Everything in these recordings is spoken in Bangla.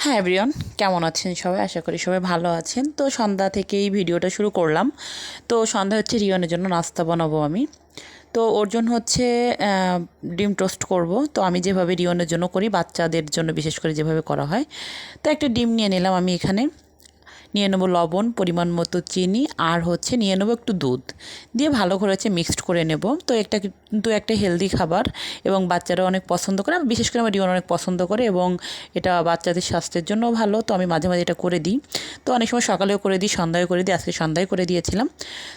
হ্যাঁ এভরিওয়ান, কেমন আছেন সবাই? আশা করি সবাই ভালো আছেন। তো সন্ধ্যা থেকেই ভিডিওটা শুরু করলাম। তো সন্ধ্যা হচ্ছে রিয়নের জন্য নাস্তা বানাবো আমি। তো ওর জন্য হচ্ছে ডিম টোস্ট করব। তো আমি যেভাবে রিয়নের জন্য করি, বাচ্চাদের জন্য বিশেষ করে যেভাবে করা হয়, তো একটা ডিম নিয়ে নিলাম আমি এখানে। নিয়ে নেবো লবণ, পরিমাণ মতো চিনি, আর হচ্ছে নিয়ে নেবো একটু দুধ দিয়ে ভালো করে হচ্ছে মিক্সড করে নেব। তো একটা কিন্তু একটা হেলদি খাবার এবং বাচ্চারা অনেক পছন্দ করে, বিশেষ করে আমার রিয়ন অনেক পছন্দ করে, এবং এটা বাচ্চাদের স্বাস্থ্যের জন্য ভালো। তো আমি মাঝে মাঝে এটা করে দিই। তো অনেক সময় সকালেও করে দিই, সন্ধ্যায় করে দিই, আজকে সন্ধ্যায় করে দিয়েছিলাম।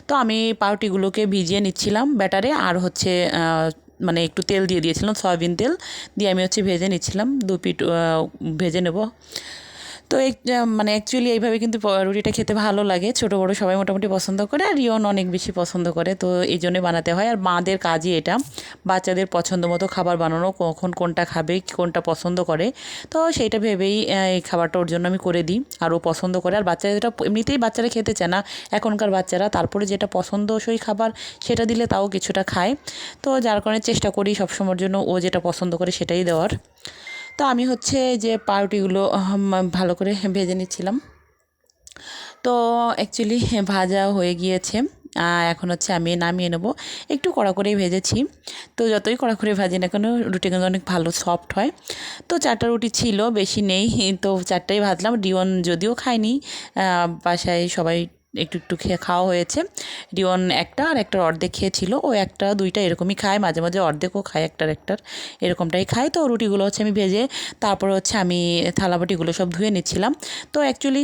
তো আমি পাউরুটিগুলোকে ভিজিয়ে নিচ্ছিলাম ব্যাটারে, আর হচ্ছে মানে একটু তেল দিয়ে দিয়েছিলাম, সয়াবিন তেল দিয়ে আমি হচ্ছে ভেজে নিচ্ছিলাম। দু পিঠ ভেজে নেব। তো মানে অ্যাকচুয়ালি এইভাবে কিন্তু রুটিটা খেতে ভালো লাগে, ছোটো বড়ো সবাই মোটামুটি পছন্দ করে, আর রিয়ন অনেক বেশি পছন্দ করে। তো এই জন্যই বানাতে হয়। আর মাদের কাজই এটা, বাচ্চাদের পছন্দ মতো খাবার বানানো, কখন কোনটা খাবে, কোনটা পছন্দ করে। তো সেইটা ভেবেই এই খাবারটা ওর জন্য আমি করে দিই, আর ও পছন্দ করে। আর বাচ্চারা যেটা এমনিতেই বাচ্চারা খেতে চায় না এখনকার বাচ্চারা, তারপরে যেটা পছন্দসই খাবার সেটা দিলে তাও কিছুটা খায়। তো যার কারণে চেষ্টা করি সবসময়ের জন্য ও যেটা পছন্দ করে সেটাই দেওয়ার। তো আমি হচ্ছে যে পাউরুটিগুলো ভালো করে ভেজে নিচ্ছিলাম। তো অ্যাকচুয়ালি ভাজা হয়ে গিয়েছে। এখন হচ্ছে আমি নামিয়ে নেব। একটু কড়া করেই ভেজেছি। তো যতই কড়া করে ভাজি না কেন, রুটি কিন্তু অনেক ভালো সফট হয়। তো 4টা রুটি ছিল, বেশি নেই। তো 4টাই ভাজলাম। রিয়ন যদিও খায়নি, বাসায় সবাই একটু একটু খাওয়া হয়েছে। রিয়ন একটা, আর একটার অর্ধেক খেয়েছিল। ও একটা দুইটা এরকমই খায়, মাঝে মাঝে অর্ধেকও খায়, একটার এরকমটাই খায়। তো রুটিগুলো হচ্ছে আমি ভেজে তারপরে হচ্ছে আমি থালাবাটিগুলো সব ধুয়ে নিচ্ছিলাম। তো অ্যাকচুয়ালি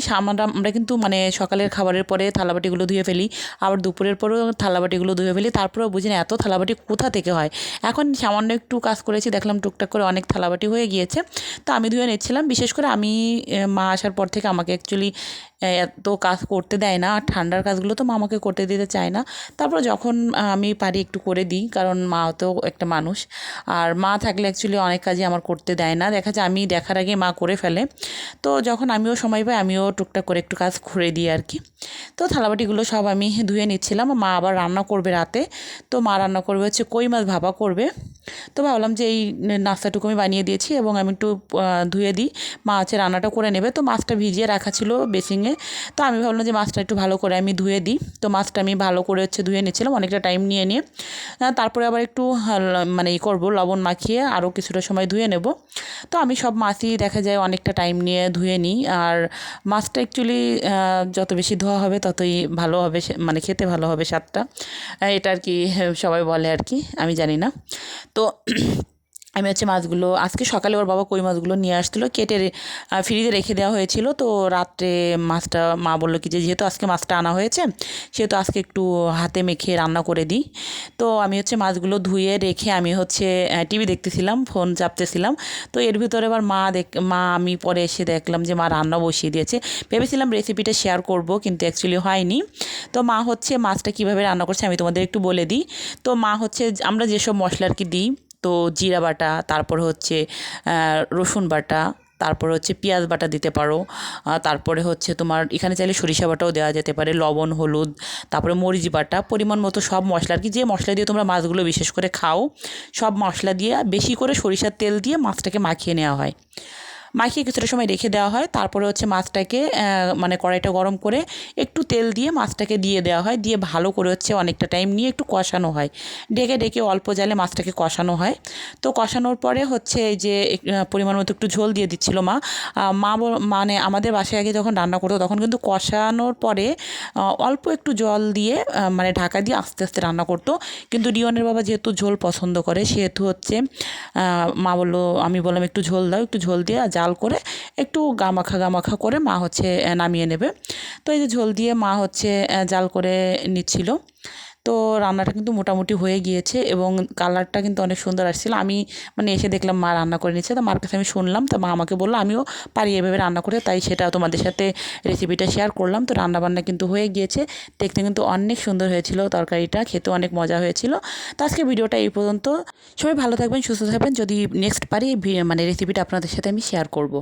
আমরা কিন্তু মানে সকালের খাবারের পরে থালাবাটিগুলো ধুয়ে ফেলি, আবার দুপুরের পরেও থালাবাটিগুলো ধুয়ে ফেলি, তারপরেও বুঝি না এত থালাবাটি কোথা থেকে হয়। এখন সামান্য একটু কাজ করেছি, দেখলাম টুকটাক করে অনেক থালাবাটি হয়ে গিয়েছে। তো আমি ধুয়ে নিচ্ছিলাম। বিশেষ করে আমি মা আসার পর থেকে আমাকে অ্যাকচুয়ালি এত কাজ করতে দেয় না, আর ঠান্ডার কাজগুলো তো মা আমাকে করতে দিতে চায় না। তারপর যখন আমি পারি একটু করে দিই, কারণ মা তো একটা মানুষ। আর মা থাকলে অ্যাকচুয়ালি অনেক কাজই আমার করতে দেয় না, দেখা যায় আমি দেখার আগে মা করে ফেলে। তো যখন আমিও সময় পাই আমিও টুকটাক করে একটু কাজ করে দিই আর কি। তো থালাবাটিগুলো সব আমি ধুয়ে নিচ্ছিলাম। মা আবার রান্না করবে রাতে। তো মা রান্না করবে হচ্ছে কই মাছ ভাপা করবে। তো ভাবলাম যে এই নাস্তাটুকু আমি বানিয়ে দিয়েছি এবং আমি একটু ধুয়ে দিই, মা হচ্ছে রান্নাটা করে নেবে। তো মাছটা ভিজিয়ে রাখা ছিল বেসিংয়ে। তো আমি ভাবলাম যে মাছটা একটু ভালো করে আমি ধুয়ে দিই। তো মাছটা আমি ভালো করে হচ্ছে ধুয়ে নিচ্ছিলাম অনেকটা টাইম নিয়ে তারপরে আবার একটু মানে করবো, লবণ মাখিয়ে আরও কিছুটা সময় ধুয়ে নেব। তো আমি সব মাছই দেখা যায় অনেকটা টাইম নিয়ে ধুয়ে নিই। আর মাছটা অ্যাকচুয়ালি যত বেশি ধোয়া হবে ততই ভালো হবে, মানে খেতে ভালো হবে স্বাদটা। এটা আর কি সবাই বলে আর কি, আমি জানি না। তো আমি হচ্ছে মাছগুলো আজকে সকালে ওর বাবা কই মাছগুলো নিয়ে আসছিলো, কেটে ফ্রিজে রেখে দেওয়া হয়েছিল। তো রাত্রে মাছটা মা বললো কি যে যেহেতু আজকে মাছটা আনা হয়েছে, সেহেতু আজকে একটু হাতে মেখে রান্না করে দিই। তো আমি হচ্ছে মাছগুলো ধুয়ে রেখে আমি হচ্ছে টিভি দেখতেছিলাম, ফোন চাপতেছিলাম। তো এর ভিতরে আবার মা আমি পরে এসে দেখলাম যে মা রান্না বসিয়ে দিয়েছে। ভেবেছিলাম রেসিপিটা শেয়ার করব, কিন্তু অ্যাকচুয়ালি হয়নি। তো মা হচ্ছে মাছটা কীভাবে রান্না করছে আমি তোমাদের একটু বলে দিই। তো মা হচ্ছে আমরা যেসব মশলা আর কি দিই, তো জিরা বাটা, তারপর হচ্ছে রসুন বাটা, তারপর হচ্ছে পেঁয়াজ বাটা দিতে পারো, তারপরে হচ্ছে তোমার এখানে চাইলে সরিষা বাটাও দেওয়া যেতে পারে, লবণ, হলুদ, তারপরে মরিচ বাটা, পরিমাণ মতো সব মশলা আর কি, যে মশলা দিয়ে তোমরা মাছগুলো বিশেষ করে খাও সব মশলা দিয়ে বেশি করে সরিষার তেল দিয়ে মাছটাকে মাখিয়ে নেওয়া হয়। মাখিয়ে কিছুটা সময় রেখে দেওয়া হয়। তারপরে হচ্ছে মাছটাকে মানে কড়াইটা গরম করে একটু তেল দিয়ে মাছটাকে দিয়ে দেওয়া হয়, দিয়ে ভালো করে হচ্ছে অনেকটা টাইম নিয়ে একটু কষানো হয়, ডেকে ডেকে অল্প জালে মাছটাকে কষানো হয়। তো কষানোর পরে হচ্ছে এই যে পরিমাণ মতো একটু ঝোল দিয়ে দিচ্ছিল মা। মানে আমাদের বাসায় আগে যখন রান্না করতো তখন কিন্তু কষানোর পরে অল্প একটু জল দিয়ে মানে ঢাকা দিয়ে আস্তে আস্তে রান্না করতো। কিন্তু রিয়নের বাবা যেহেতু ঝোল পছন্দ করে, সেহেতু হচ্ছে মা বললো, আমি বললাম একটু ঝোল দাও, একটু ঝোল দিয়ে জাল করে একটু গামাখা করে মা হচ্ছে নামিয়ে নেবে। তো এই যে ঝোল দিয়ে মা হচ্ছে জাল করে নিচ্ছিল। তো রান্নাটা কিন্তু মোটামুটি হয়ে গিয়েছে এবং কালারটা কিন্তু অনেক সুন্দর আসছিল। আমি মানে এসে দেখলাম মা রান্না করে নিচ্ছে, তো মার কাছে আমি শুনলাম, তো মা আমাকে বললো আমিও পারি এভাবে রান্না করে, তাই সেটা তোমাদের সাথে রেসিপিটা শেয়ার করলাম। তো রান্নাবান্না কিন্তু হয়ে গিয়েছে, দেখতে কিন্তু অনেক সুন্দর হয়েছিল, তরকারিটা খেতে অনেক মজা হয়েছিল। তো আজকে ভিডিওটা এই পর্যন্ত। সবাই ভালো থাকবেন, সুস্থ থাকবেন। যদি নেক্সট পারি মানে রেসিপিটা আপনাদের সাথে আমি শেয়ার করব।